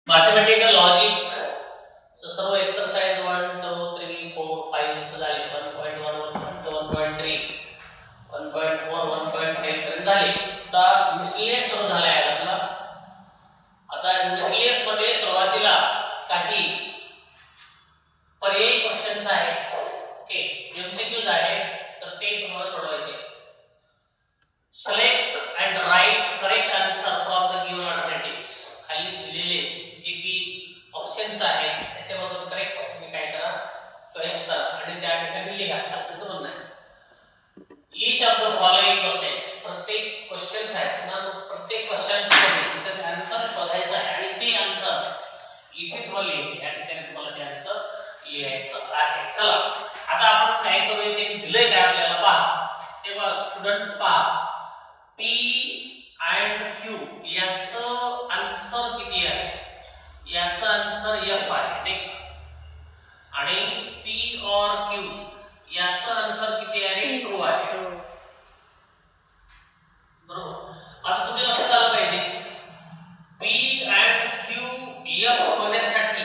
Mathematical logic. So सर्व exercise 1, 2, 3, 4, 5 झाले. 1.1, 1.3, 1.4, 1.5 पर्यंत झाले. आता मिसलेस सुरू झाला आहे आपला. आता मिसलेस मध्ये सुरुवातीला काही पर्यायी क्वेश्चन्स आहेत. ओके, एमसीक्यूज आहेत, तर ते तुम्हाला सोडवायचे. Select and right correct answer from the given alternatives. खाली दिलेले जे की ऑप्शन्स आहेत त्याच्यामधून करेक्ट तुम्ही काय करा, चॉईस करा आणि त्या ठिकाणी लिहा असं तर म्हणणं आहे. Each of the following questions, प्रत्येक क्वेश्चन्स आहेत ना, प्रत्येक क्वेश्चन्स मध्ये त्याचा आन्सर शोधायचा आहे आणि ते आन्सर इथे तुम्हाला लिहायचे. या ठिकाणी तुम्हाला ते आन्सर लिहायचं आहे. चला आता आपण काय करूया, ते दिलंय काय आपल्याला पहा. तेव्हा स्टुडंट्स पहा, P and Q याचं आन्सर किती आहे? याचा आन्सर F आहे नाही, आणि P और Q याचा आन्सर किती आहे? ट्रू आहे. बरोबर. आता तुम्ही लक्षात आलं पाहिजे, P and Q F होण्यासाठी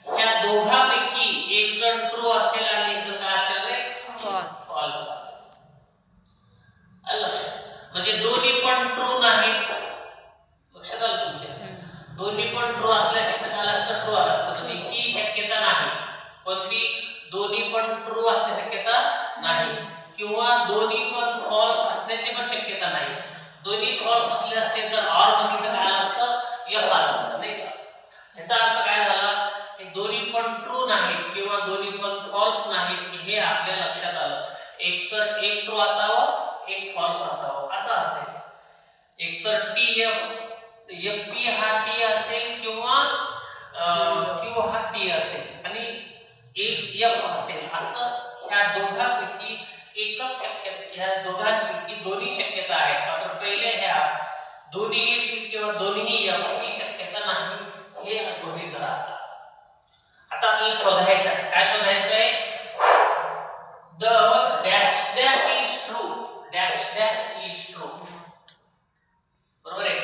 ह्या दोघांपैकी एक जण ट्रू असेल आणि एक जण काय असेल रे? फॉल्स असेल. लक्षात, म्हणजे दोन्ही पण ट्रू नाहीत. लक्षात आलं तुमच्या? दोन्ही पण ट्रू असल्या शक्यता आलं असतं, ट्रू आलं असतं, म्हणजे ही शक्यता नाही. कोणती? दोन्ही पण ट्रू असण्याची शक्यता नाही, किंवा दोन्ही पण फॉल्स असण्याची पण शक्यता नाही. दोन्ही फॉल्स असले असते तर ऑर मध्ये काय आलं असतं? एफ आलं असतं नाही का? ह्याचा अर्थ काय झाला, हे दोन्ही पण ट्रू नाहीत किंवा दोन्ही पण फॉल्स नाहीत हे आपल्या लक्षात आलं. एक तर एक ट्रू असावं, एक फॉल्स असावं, असं असेल. एक तर टी एफ पी हा टी असेल किंवा क्यू हा टी असेल आणि एक एफ असेल, असं ह्या दोघांपैकी एकच शक्यता, ह्या दोघांपैकी दोन्ही शक्यता आहेत. मात्र पहिले ह्या दोन्ही टी किंवा दोन्ही एफ ही शक्यता नाही हे गृहीत धरा. आता आपल्याला शोधायचं आहे, काय शोधायचं आहे? The dash dash is true, dash dash is true. बरोबर आहे.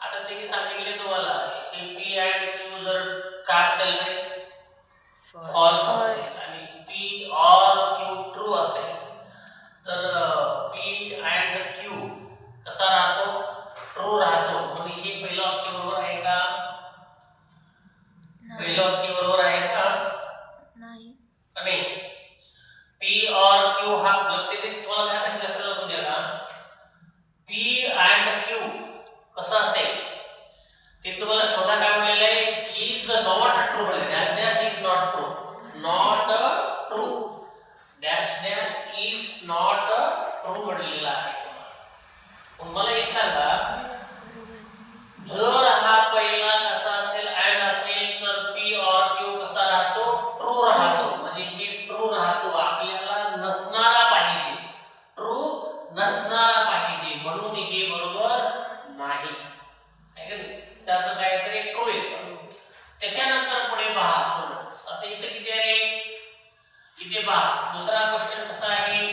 आता ते सांगितले तुम्हाला, हे पी अँड क्यू जर काय असेल रे? फॉल्स असेल, आणि पी और क्यू ट्रू असेल, तर पी अँड क्यू कसा राहतो? ट्रू राहतो. म्हणजे हे पहिलं वाक्य बरोबर आहे का? पहिलं वाक्य बरोबर आहे का? नाही. पी और क्यू हा प्रत्येक तुम्हाला काय सांगितलं असेल तुमच्या का? पी अँड क्यू कसं असेल ते तुम्हाला शोधा. काय म्हणलेलं आहे? Is not true. Dash dash is not true, not true. Dash dash is not true म्हणलेलं आहे तुम्हाला. मला एक सांगा, जर हा पहिला कसा असेल, अँड असेल, तर पी और क्यू कसा राहतो? ट्रू राहतो. म्हणजे हे ट्रू राहतो, आपल्याला नसणारा पाहिजे, ट्रू नसणारा पाहिजे, म्हणून हे बरोबर नाही. आहे का नाही? त्याचं काहीतरी ट्रू येतं. त्याच्यानंतर पुढे पहा स्टुडंट्स, आता इथे किती आहे? इथे पहा दुसरा क्वेश्चन कसा आहे?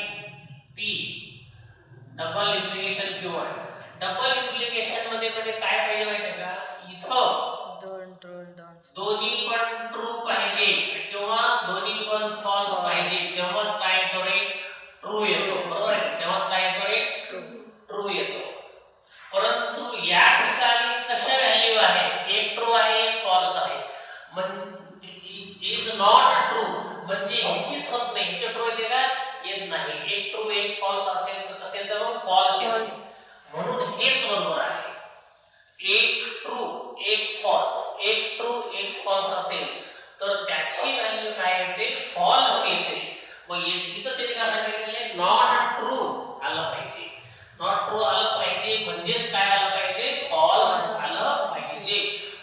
पी डबल इम्प्लिकेशन क्यू आहे. डबल इम्प्लिकेशन मध्ये काय पाहिजे माहिती आहे का? इथं दोन्ही पण ट्रू पाहिजे किंवा दोन्ही पण फॉल्स पाहिजे, तेव्हाच काय येतो रे? ट्रू येतो. बरोबर आहे, तेव्हाच काय येतो रे? ट्रू येतो. परंतु या ठिकाणी कशा व्हॅल्यू आहे? एक ट्रू आहे, एक फॉल्स आहे. म्हणजे इज नॉट ट्रू म्हणजे ह्याचीच होत नाही. ह्याचे ट्रू येते का? येत नाही. एक ट्रू एक फॉल्स असेल तर कसे येतं? मग फॉल्स येते. म्हणून हेच बरोबर आहे. एक ट्रू एक फॉल्स, एक ट्रू एक फॉल्स असेल तर त्याची व्हॅल्यू काय येते? फॉल्स येते. मग इथं तरी काय सांगितलेले? नॉट ट्रू आलं पाहिजे. नॉट ट्रू आलं पाहिजे म्हणजेच काय आलं पाहिजे? फॉल्स आलं पाहिजे.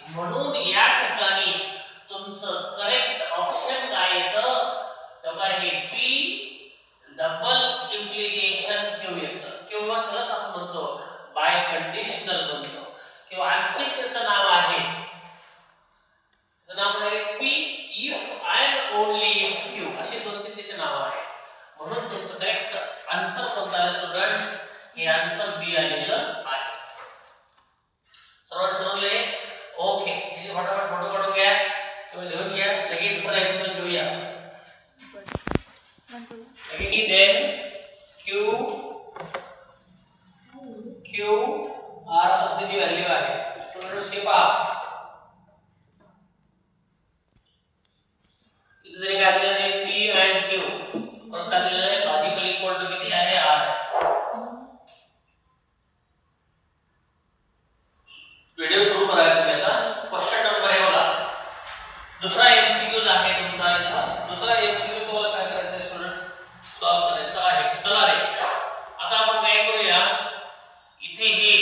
म्हणून या ठिकाणी तुमचं करेक्ट ऑप्शन काय येतं? तेव्हा हे पी डबल इम्प्लिकेशन क्यू येतं, किंवा त्याला आपण म्हणतो बाय कंडिशनल म्हणतो, किंवा आणखी त्याचं नाव आहे, त्याचं नाव आहे P if and only if Q, असे 2-3 त्याचे नाव आहेत. म्हणून तुमचं करेक्ट आन्सर कोणतं आलं स्टुडंट्स? हे आन्सर बी आलेलं आहे. सर्वांना समजले? ओके, हे फटाफट किंवा लिहून घ्या. लगेच दुसरा एक्शन घेऊया. लगेच देन क्यू आर असं जी व्हॅल्यू आहे स्टुडंट्स हे पहा. इथे जरी काय दिलेलं आहे पी अँड क्यू, परत काय दिलेलं आहे लॉजिकल इक्वल टू किती आहे आर. व्हिडिओ सुरू करा तुम्ही आता. क्वेश्चन नंबर आहे बघा. दुसरा एमसीक्यू आहे तुमचा इथं. दुसरा एमसीक्यू तुम्हाला काय करायचं आहे स्टुडंट सॉल्व करायचा आहे. चला रे आता आपण काय करूया, इथे हे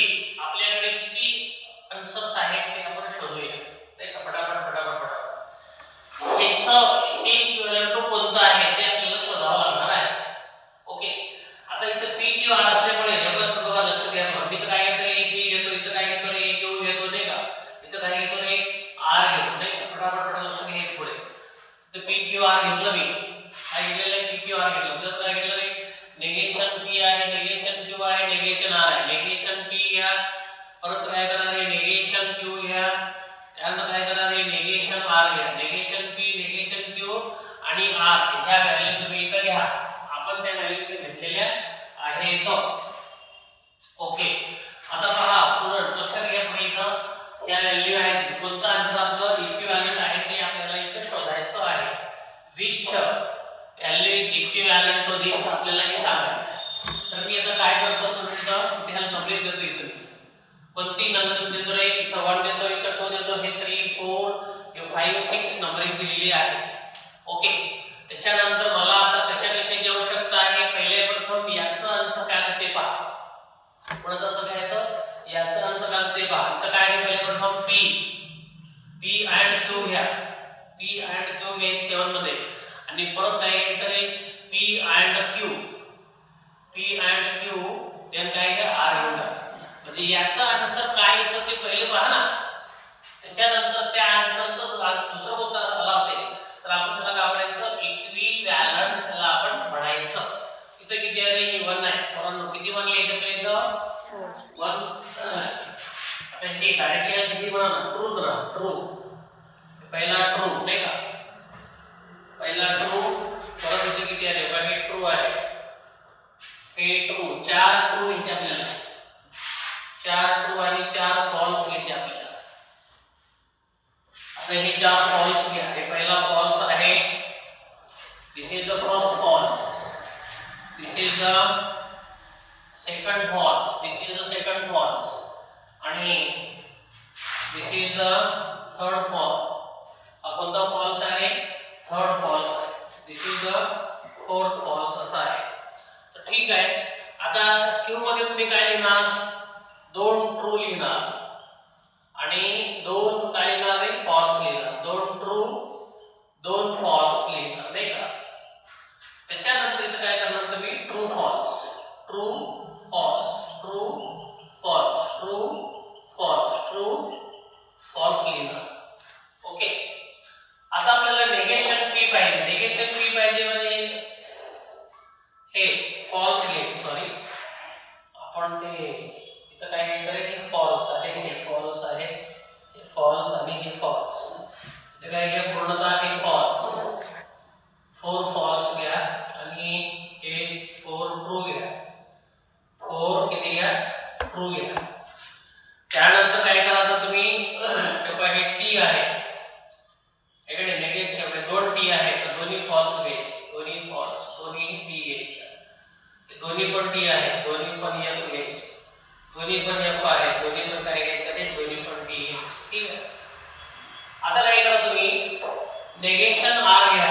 आपल्याकडे किती आन्सर्स आहेत ते आपण शोधूया. ते फटाफट फटाफट फटाफट ह्याचं हे इक्विव्हॅलेंट टू कोणतं आहे ते आपल्याला शोधावं लागणार आहे. ओके. आता इथे पी क्यू आर असल्यामुळे हे गोष्ट बघा लक्ष द्या. मी तर काय घेतो रे पी घेतो, इथं काय घेतो रे क्यू घेतो नाही का, इथं काय घेतो रे आर घेतो नाही का. फटाफट फटाफट लक्ष घ्यायचं पुढे. इथं पी क्यू आर घेतलं मी, काय घेतलेलं आहे पी क्यू आर घेतलं. तर काय घेतलं रे नेगेशन पी आहे, नेगेशन क्यू आहे, नेगेशन आर आहे. नेगेशन पी घ्या, परत काय करणार आहे नेगेशन क्यू घ्या, त्यानंतर काय करणार आहे नेगेशन आर घ्या. नेगेशन पी, नेगेशन क्यू आणि आर ह्या व्हॅल्यू तुम्ही इथं घ्या. आपण त्या व्हॅल्यू इथे घेतलेल्या आहेत. ओके. आता पहा स्टुडंट्स लक्षात घ्या पुढे इथं ह्या व्हॅल्यू आहेत. कोणता आन्सर आपलं इक्विव्हॅलेंट आहे ते आपल्याला इथं शोधायचं आहे. विच व्हॅल्यू इक्विव्हॅलेंट टू दिस आपल्याला हे सांगायचं आहे. तर मी आता काय करतो स्टुडंट इथे ह्याला नंबरिंग देतो. इथे कोणती नंबरिंग देतो रे, इथं 1 देतो, इथं 2 देतो, हे 3 4 हे 5 6 नंबरिंग दिलेली आहे. ओके. त्याच्यानंतर मला आता कशा कशाची आवश्यकता आहे, पहिले प्रथम याचं आन्सर काय आहे ते पहा. कोणाचं आन्सर काय येतं, याचं आन्सर काय ते पहा. इथं काय आहे पहिले प्रथम पी अँड क्यू घ्या. पी अँड क्यू घ्या 7 मध्ये आणि परत काय घ्यायचं रे P and Q, P and Q then काय घ्या आर घेऊन घ्या. म्हणजे याचं आन्सर काय येतं ते पहिले पहा ना. त्याच्यानंतर त्या आन्सरचं दुसरं कोणतं आला असेल तर आपण त्याला काय म्हणायचं इक्विव्हॅलेंट त्याला आपण म्हणायचं. इथं किती आहे रे 1 आहे. कारण किती 1 लिहायचं आपल्या इथं 1. आता हे डायरेक्टली किती म्हणा ना ट्रू पहिला ट्रू नाही का, पहिला ट्रू. परत इथे किती आहे रे हे ट्रू आहे, हे ट्रू. 4 ट्रू घ्यायचे आपल्याला, 4 ट्रू आणि 4 फॉल्स घ्यायचे आपल्याला. आता हे 4 फॉल्स घ्या. हे पहिला फॉल्स आहे. This is the first false, this is the second false, this is the second false आणि this is the third false. हा कोणता फॉल्स आहे, थर्ड फॉल्स आहे. This is the fourth false असा आहे. तर ठीक आहे. आता क्यू मध्ये तुम्ही काय लिहिणार, 2 ट्रू लिहिणार आणि 2 काय लिहिणार रे फॉल्स लिहिणार. 2 ट्रू 2 फॉल्स लिहिणार नाही का. त्याच्यानंतर इथं काय करणार तुम्ही true false, true false, true false, true false, true false लिहिणार. ओके. आता आपल्याला नेगेशन पी पाहिजे. नेगेशन पी पाहिजे म्हणजे हे फॉल्स घ्यायचे. सॉरी आपण ते इथं काय घ्यायचं रे हे फॉल्स आहे, हे फॉल्स आहे, हे फॉल्स आणि हे फॉल्स. इथे काय घ्या पूर्णतः हे फॉल्स, 4 फॉल्स घ्या आणि हे 4 ट्रू घ्या. 4 किती घ्या ट्रू घ्या. त्यानंतर काय करायचं तुम्ही हे टी आहे इकडे नेगेशन 2 टी आहे तर दोन्ही फॉल्स घ्यायचे, दोन्ही फॉल्स, दोन्ही टी घ्यायचे. हे दोन्ही पण टी आहे, दोन्ही पण एफ घ्यायचे, दोन्ही पण एफ आहे, दोन्ही पण काय घ्यायचे रे दोन्ही पण टी घ्यायचे. ठीक आहे. आता काय करा तुम्ही नेगेशन आर घ्या.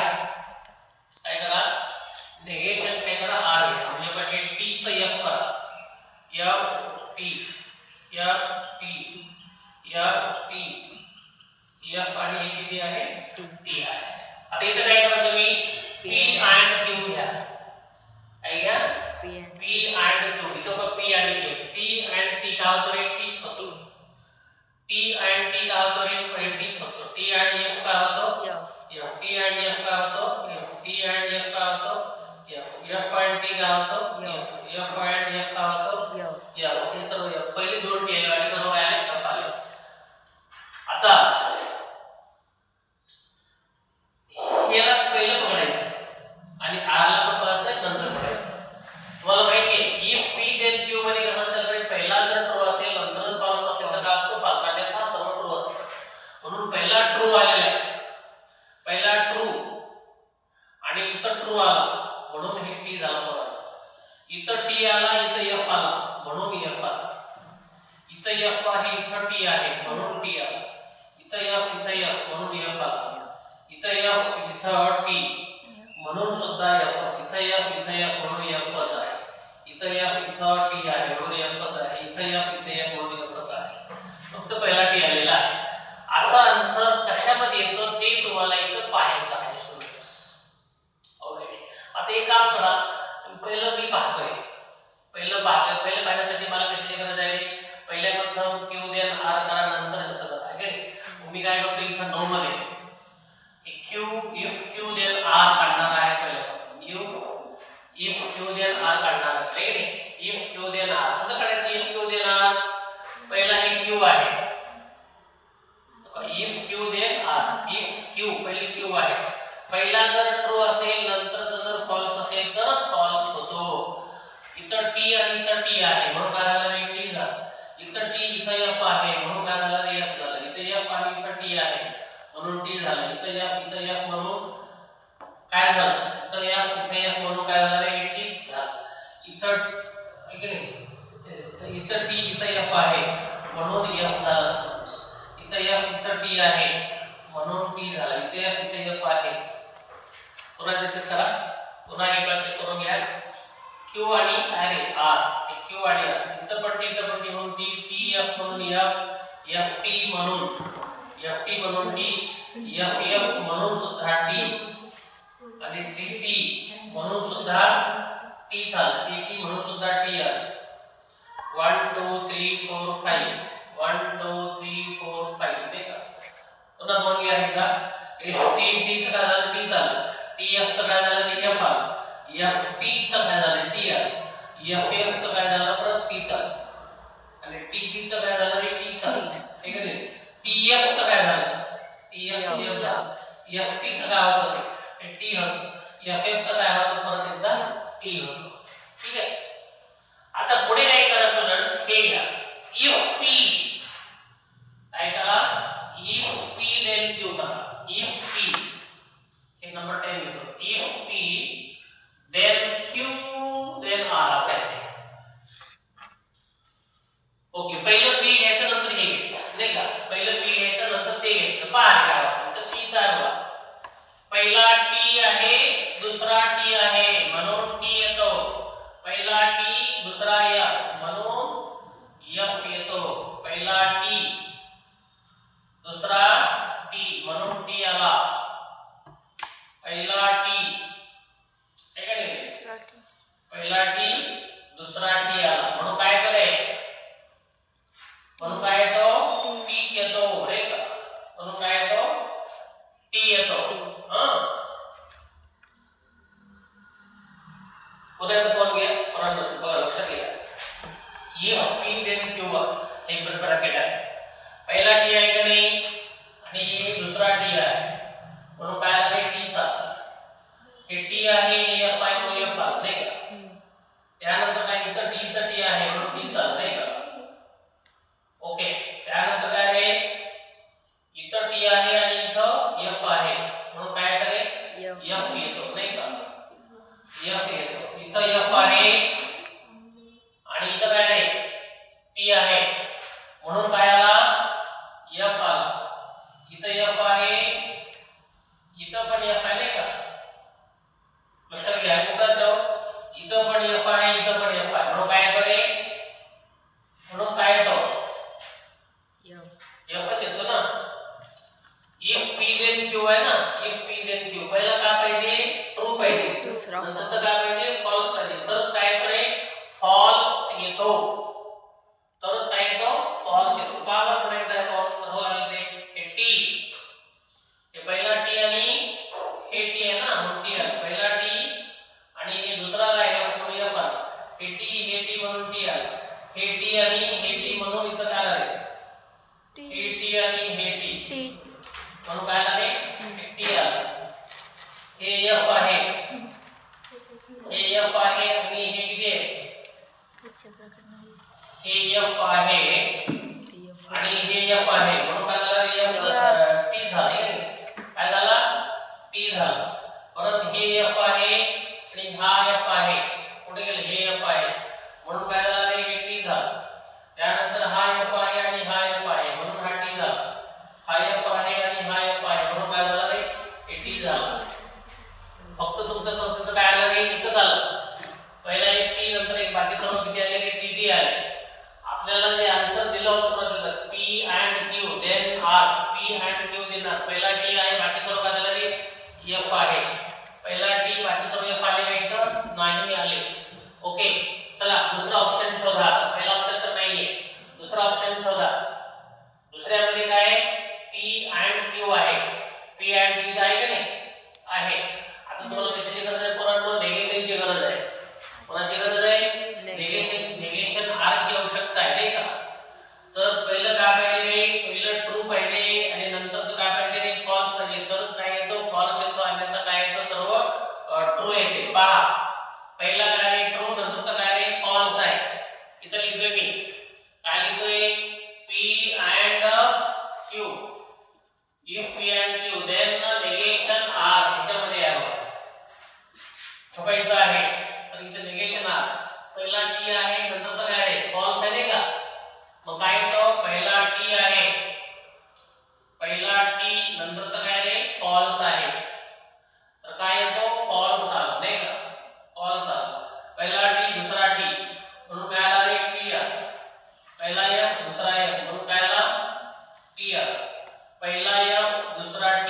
काय करा नेगेशन काय करा आर घ्या. म्हणजे बघा हे टी चं एफ करा, F T F T F T F आणि हे किती आहे टी आहे. आता इथे काय करा तुम्ही पी अँड क्यू घ्या. काय घ्या पी अँड क्यू. इथं बघ पी आणि क्यू, टी अँड टी काय होतो रे टीच होतो. टी अँड टी काय होतो रे टीच होतो. टी अँड एफ काय होतो एफ. टी अँड एफ काय होतो एफ. टी अँड एफ काय होतो एफ. एफ अँड टी काय होतो एफ. एफ अँड एफ काय होतो एफ. हे सर्व एफ. पहिले 2 टी आले आणि सर्व काय आले एफ आले. आता पहिला ट्रू आलेला आहे, पहिला ट्रू आणि इथं ट्रू आला म्हणून हे टी झाला बरोबर. इथं टी आला, इथं एफ आला म्हणून एफ आला. इथं एफ आहे, इथं टी आहे म्हणून टी आला. इथं एफ, इथं एफ म्हणून एफ आला. इथं एफ, इथं टी म्हणून सुद्धा एफ. इथं एफ, इथं एफ म्हणून एफच आहे. इथं एफ, इथं टी आहे म्हणून एफच आहे. इथं एफ, इथं एफ म्हणून एफच आहे. फक्त पहिला टी आलेला आहे. असा आन्सर कशामध्ये येतो ते तुम्हाला इथं पाहायचं आहे स्टुडंट्स. ओके, आता एक काम करा, पहिलं मी पाहतोय, पहिलं पाहण्यासाठी मला कशाची गरज आहे? पहिल्या प्रथम क्यू देन आर करा, नंतर असं करा. आहे की मी काय करतो इथं 9 मध्ये Q if Q then R काढणार आहे. पहिल्या प्रथम इफ क्यू देन आर काढणार आहे. इफ क्यू देन आर कसं काढायचं? इफ क्यू देन आर, पहिला हे क्यू आहे. If Q then R, if Q पहिली क्यू आहे. पहिला जर ट्रू असेल, नंतरचा जर फॉल्स असेल तरच फॉल्स होतो. इथं टी आणि इथं टी आहे म्हणून काय झालं रे? टी झालं. इथं टी, इथं एफ आहे म्हणून काय झालं रे? एफ झालं. इथं एफ आणि इथं टी आहे म्हणून टी झालं. इथं एफ म्हणून काय झालं? इथं एफ म्हणून काय झालं रे? टी झालं. इथं इथं टी, इथं एफ आहे म्हणून एफ झालं स्टुडंट्स. इथं एफ, इथं टी आहे म्हणून टी झाला. इथे एफ, इथे एफ आहे. पुन्हा चेक करा, पुन्हा एकदा चेक करून घ्या. क्यू आणि काय रे? आर. क्यू आणि आर, इथं पण टी म्हणून टी, टी एफ म्हणून एफ, एफ टी म्हणून टी, एफ एफ म्हणून सुद्धा टी आणि टी टी म्हणून सुद्धा टी झालं. टी टी म्हणून सुद्धा टी आलं. 1 2 3 4 5 1 2 3 4 5 नाही का? पुन्हा बघून घ्या एकदा. एफ टी, टी चं काय झालं? टी झालं. टी एफ चं काय झालं? ते एफ आलं. एफ टी चं काय झालं? टी आलं. एफ एफ चं काय झालं? परत टी झालं. आणि टी टी चं काय झालं रे? टी झालं. ठीक आहे. टी एफ चं काय झालं? टी एफ चं झालं. एफ टी चं काय होतं? हे टी होतं. एफ एफ चं काय होतं? परत एकदा टी होतं. ठीक आहे. आता पुढे काय करा स्टुडंट्स, हे घ्या. इफ पी काय करा? इफ पी देन क्यू करा. इफ पी हे नंबर 10 घेतो. If P then Q then R असं आहे. ओके, पहिलं पी घ्यायचं नंतर हे घ्यायचं नाही का? पहिलं पी घ्यायचं नंतर ते घ्यायचं. पहा काय इथं पी काय बघा. पहिला टी आहे, दुसरा टी आहे म्हणून टी येतो. पहिला टी, दुसरा एफ म्हणून एफ येतो. पहिला टी, दुसरा टी म्हणून टी आला. पहिला टी आहे का नाही? पहिला टी, दुसरा टी आला म्हणून काय करे? म्हणून काय येतो? टी येतो रे का? म्हणून काय येतो? टी येतो. पुन्हा एकदा कोण घ्या, बघा लक्षात घ्या. इफ पी देन क्यू हे ब्रॅकेट आहे. पहिला टी आहे का नाही आणि हे दुसरा टी आहे म्हणून काय झालं? टी चा हे टी आहे, हे एफ आहे म्हणून एफ आलं नाही का? त्यानंतर काय इथं टी आहे म्हणून टी चालू नाही का? ओके, त्यानंतर काय रे? इथं टी आहे आणि इथं एफ आहे म्हणून काय रे? एफ येतो नाही का? एफ येतो. इथं एफ आहे आणि इथं काय रे? टी आहे म्हणून काय आला? एफ आला. इथं एफ आहे, इथं पण एफ आहे नाही का? लक्षात घ्या. कुठं जाऊ? इथं पण एफ आहे, इथं पण एफ आहे म्हणून काय येतो रे? म्हणून काय येतो? एफच येतो ना. इफ पी देन क्यू आहे ना. इफ पी देन क्यू पहिला काय पाहिजे? ट्रू पाहिजे. नंतर काय पाहिजे? फॉल्स पाहिजे. तरच काय करे? फॉल्स येतो. तरच काय येतो? फॉल्स येतो. पहा पण एकदा कसं लागलं ते? हे टी, हे पहिला टी आणि हे टी आहे ना म्हणून टी आला. पहिला टी आणि हे दुसरा काय आहे म्हणून एफ आला. हे टी म्हणून टी आला. हे टी आणि हे टी म्हणून इथं काय आलं? हे टी आणि हे टी म्हणून काय आलं रे? टी आला. हे एफ आहे, हे एफ आहे आणि हे किती आहे? हे एफ आहे आणि हे एफ आहे म्हणून काय झालं? एफ टी आपल्याला जे आन्सर दिलं होतं सुरुवातीला P and Q then R, P and Q then R. पहिला T आहे, बाकी सर्व काय झालं रे F आहे. पहिला T, बाकी सर्व F आले का इथं नाही आले. ओके, चला दुसरा ऑप्शन शोधा. पहिला ऑप्शन तर नाहीये, दुसरा ऑप्शन शोधा. दुसऱ्यामध्ये काय P and Q आहे. P and Q आहे का नाही आहे. आता तुम्हाला कशाची गरज आहे पोरांनो? नेगेशनची गरज आहे. कोणाची गरज आहे? नेगेशन R ची आवश्यकता आहे नाही का. तर पहिलं काय पाहिजे रे? पहिलं ट्रू पाहिजे आणि नंतरचं काय पाहिजे रे? फॉल्स पाहिजे. तरच काय येतो? फॉल्स येतो, अन्यथा काय येतो? सर्व ट्रू येते. पहा पहिला काय रे? ट्रू, नंतरचं काय रे? फॉल्स आहे. इथं लिहितोय मी, काय लिहितोय? P and Q. If P and Q then negation R याच्यामध्ये आहे बघा. बघा इथं आहे, तर इथं negation R. पहिला T आहे, नंतरचं काय आहे? फॉल्स आहे नाही का. मग काय येतो? पहिला T आहे, पहिला T, नंतरचं काय रे? फॉल्स आहे. तर काय येतो? फॉल्स आला नाही का. फॉल्स आला. पहिला T, दुसरा T म्हणून काय आला रे? T आला. पहिला F, दुसरा F म्हणून काय आला? T आला. पहिला F, दुसरा T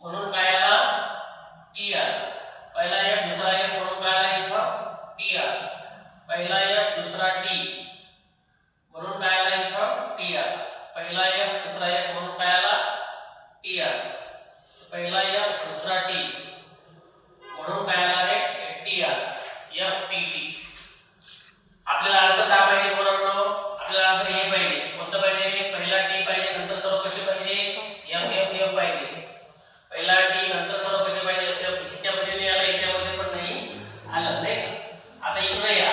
म्हणून काय आला? T आला. पहिला F, दुसरा F म्हणून काय आला इथं? T आला. पहिला F, दुसरा T म्हणून काय आला इथं? T आला. पहिला F, दुसरा F म्हणून काय आला? T आला. पहिला F, दुसरा T म्हणून काय आला रे? T आला. FTT. आपल्याला आन्सर काय पाहिजे पोरांनो? आपल्याला आन्सर हे पाहिजे. कोणतं पाहिजे? पहिला T पाहिजे, नंतर सर्व कसे पाहिजे? F पाहिजे. पहिला T, नंतर सर्व कसे पाहिजे? F. ह्याच्यामध्ये नाही आलं, ह्याच्यामध्ये पण नाही आलं नाही का. आता इकडे या,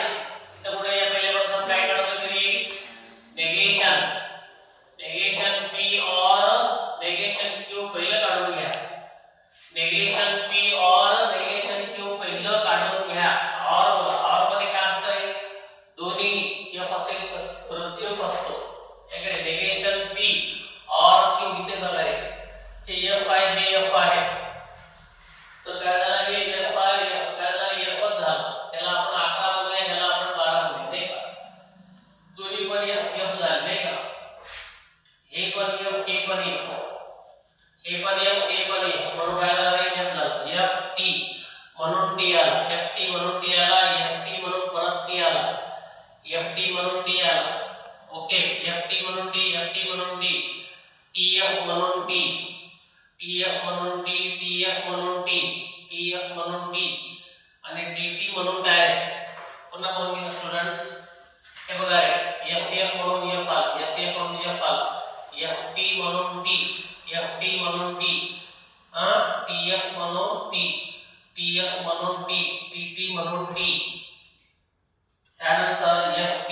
इथं कुठे या? पहिल्या प्रथम काय काढतो तरी? नेगेशन. नेगेशन P और नेगेशन Q पहिलं काढून घ्या. नेगेशन P और नेगेशन Q पहिलं काढून घ्या. और बघा, और मध्ये काय असतंय? दोन्ही F असेल तर F असतो. इकडे नेगेशन P और Q इथे बघा रे, हे F आहे, हे F आहे. तर काय झालं? हे F आहे, काय झालं? Fच झालं. त्याला आपण 11 म्हणूया, ह्याला आपण 12 म्हणूया नाही का. दोन्ही पण F झाले नाही का. हे पण F, हे पण F, हे पण F, हे पण F म्हणून काय झालं रे? F झालं. FT म्हणून T आला. FT म्हणून T आला. FT म्हणून परत T आला. FT म्हणून T आला. ओके, FT म्हणून T, FT म्हणून T, TF म्हणून T, TF म्हणून T, TF म्हणून T, TF म्हणून T आणि TT म्हणून काय आहे? पुन्हा पाहून घ्या स्टुडंट्स. हे बघा रे, FF म्हणून F आला, FF म्हणून F आला, FT म्हणून T, FT म्हणून T, TF म्हणून T, TF म्हणून T, TT म्हणून T. त्यानंतर FT,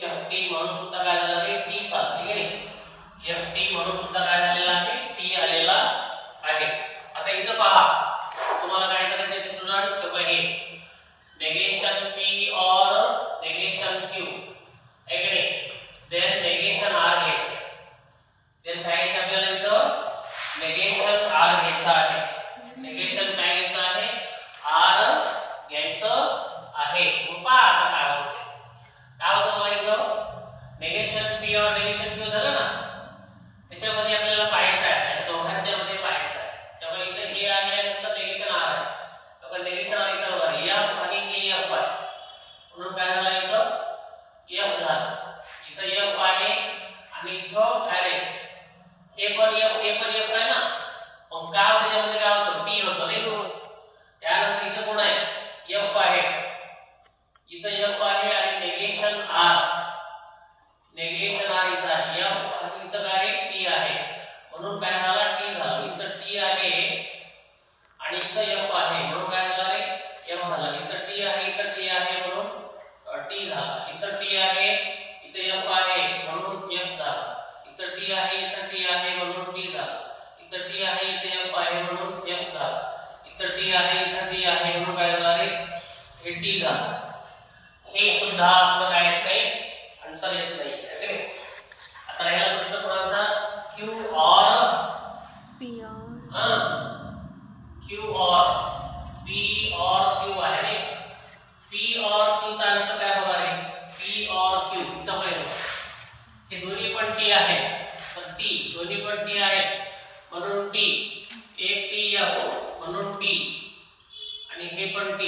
FT म्हणून सुद्धा काय झालं रे? T चालतं आहे की नाही. FT म्हणून सुद्धा काय झालेला आहे? T आलेला आहे. आता इथं पहा, तुम्हाला काय करायचं आहे स्टुडंट्स? हे नेगेशन P और नेगेशन Q आहे की नाही. देन नेगेशन R घ्यायचं. देन काय घ्यायचं आपल्याला इथं? नेगेशन R घ्यायचं आहे. नेगेशन काय घ्यायचं आहे? R घ्यायचं आहे. मग पहा आता काय होतं. काय होतं बघा इथं? नेगेशन P और नेगेशन Q झालं ना, त्याच्यामध्ये आपल्याला पाहायचं आहे, या दोघांच्या मध्ये पाहायचं आहे. त्यामुळे इथं हे आहे, नंतर नेगेशन R आहे. तर नेगेशन R इथं बघा F आणि हे F आहे म्हणून काय झालं इथं? F झालं. इथं F आहे आणि इथं काय रे? हे पण F, हे पण F आहे ना. मग काय होतं त्याच्यामध्ये? काय होतं? T होतं नाही. त्यानंतर इथं कोण आहे? F आहे. इथं F आहे आणि नेगेशन R, नेगेशन R इथं आहे. F आणि इथं काय रे? T आहे म्हणून काय झाला? T झालं. इथं T आहे आणि इथं F आहे म्हणून काय झालं रे? F झालं. इथं T आहे, इथं T आहे म्हणून T झालं. इथं T आहे, इथं F आहे म्हणून F झालं. इथं T आहे, इथं T आहे म्हणून T झालं. इथं T आहे, इथं F आहे म्हणून F झालं. इथं T आहे, इथं T आहे म्हणून काय झालं रे? हे T झालं. हे सुद्धा आपलं काय येत नाही, आन्सर येत नाही आहे की नाही. आता राहिला प्रश्न कोणाचा? Q और P और Q और P और Q आहे. P और Q चा आन्सर काय बघा रे? दोन्ही पण टी आहेत म्हणून टी, एक टी एफ म्हणून टी, आणि हे पण टी,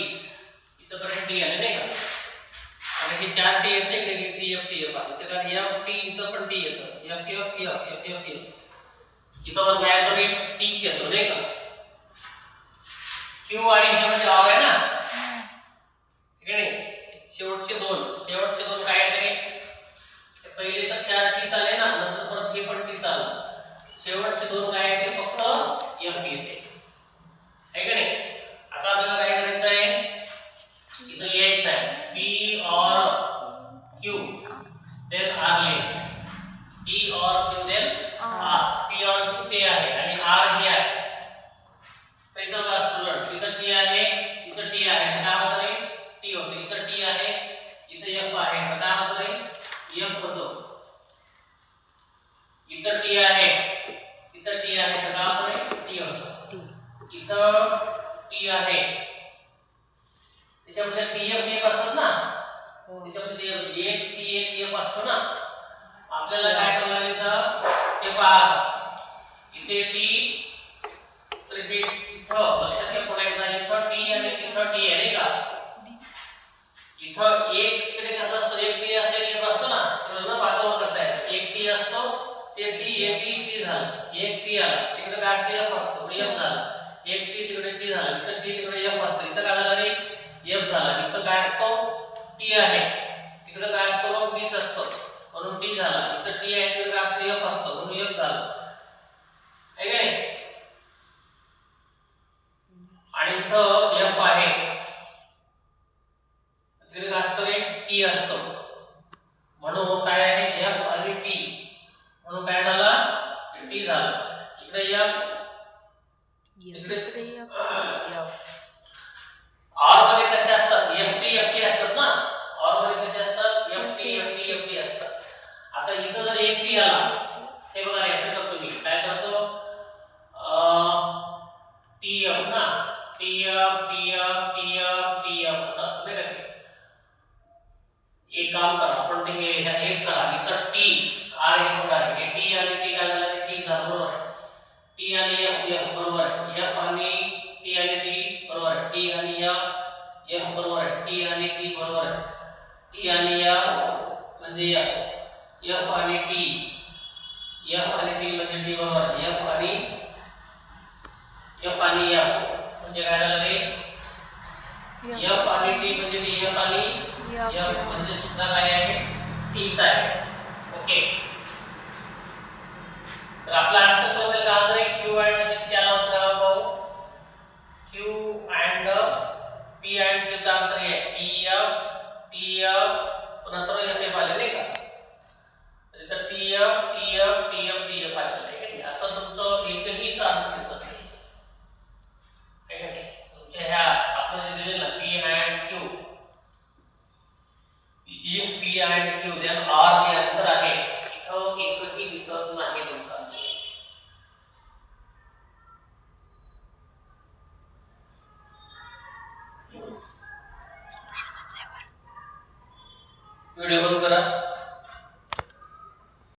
इथं पण टी आले नाही का, आणि हे 4 टी येते इकडे टी एफ आहे, इथं कारण एफ टी इथं पण टी येतं, F F F F F F इथं पण काय येतो टीच येतो नाही का. क्यू आणि हे म्हणजे ऑर आहे ना, इकडे शेवटचे दोन काय आहेत, पहिले तर 4 टी चाले ना, नंतर परत हे पण टी चाललं, शेवटचे दोन काय आहेत ते फक्त एफ येते आहे का नाही. आता आपल्याला काय करायचं आहे, इथं लिहायचं आहे पी और क्यू देन आर लिहायचं आहे, पी और क्यू देन आर, पी और क्यू ते आहे आणि आर हे आहे. तर इथं बघा स्टुडंट्स, इथं टी आहे, इथं टी आहे, काय होतं रे टी होतं, इथं टी आहे, इथं एफ आहे, तर काय होतं रे एफ होतो, इथं टी आहे, इथं टी आहे, तर काय होतं रे टी होतं, इथं टी आहे, त्याच्यामध्ये टी एफ एक असतात ना, त्याच्यामध्ये एक टी एक एफ असतो ना, आपल्याला काय करावं लागेल तर हे पहा, इथे टी, तर हे इथं लक्षात घ्या पुन्हा एकदा, इथं टी आणि इथं टी आहे नाही का, इथं एक तिकडे कसं असतं, एक टी असते एक असतो ना, न पाठवून करता येतं, एक टी असतो ते टी, एक टी झालं, एक टी आला तिकडे काय असतं एफ असतो, एफ झाला, एक टी तिकडे टी झाला, इथं टी तिकडे एफ असतो, इथं काय झालं रे एफ झाला, इथं काय असतो टी आहे, तिकडे काय असतो मग टीच असतो म्हणून टी झाला, इथं टी आहे तिकडे काय असतो एफ असतो म्हणून एफ झालं आहे का नाही. आणि इथं एफ आहे, तिकडे काय असतो रे टी असतो, म्हणून काय आहे एफ आणि टी, म्हणून काय झालं टी झालं, इकडे एफ तिकडे ऑर मध्ये कसे असतात एफ टी असतात ना, ऑर मध्ये कसे असतात एफ टी असतात. आता इथं जर एक टी आला, हे बघा असं करतो मी, काय करतो टी एफ ना, टी एफ असं असतं नाही का, ते एक काम करा आपण ते हेच करा, इथं टी आर हे बघा, हे टी आणि टी काय झालं, टी झालं बरोबर आहे, टी आणि एफ बरोबर आहे, एफ आणि टी आणि टी बरोबर आहे, टी आणि एफ बरोबर आहे, टी आणि टी बरोबर आहे, टी आणि एफ म्हणजे एफ आणि टी, एफ आणि टी म्हणजे टी बरोबर आहे, एफ आणि एफ म्हणजे काय झालं रे एफ आणि टी म्हणजे टी, एफ आणि एफ म्हणजे सुद्धा काय आहे टीच आहे. ओके, तर आपला आन्सर होईल का होतं रे क्यू अँड किती आला होता भाऊ, Q and P and Q चा आन्सर आहे टी एफ पुन्हा सर्व एफ आले नाही का, तर इथं टी एफ आलेलं आहे का, असं तुमचं एकही आन्सर दिसत नाही आहे का नाही. तुमच्या ह्या आपण जे दिलेलं ना P and Q, if P and Q then R जे आन्सर आहे, इथं एकही दिसत नाही तुमचा आन्सर. व्हिडिओ बंद करा.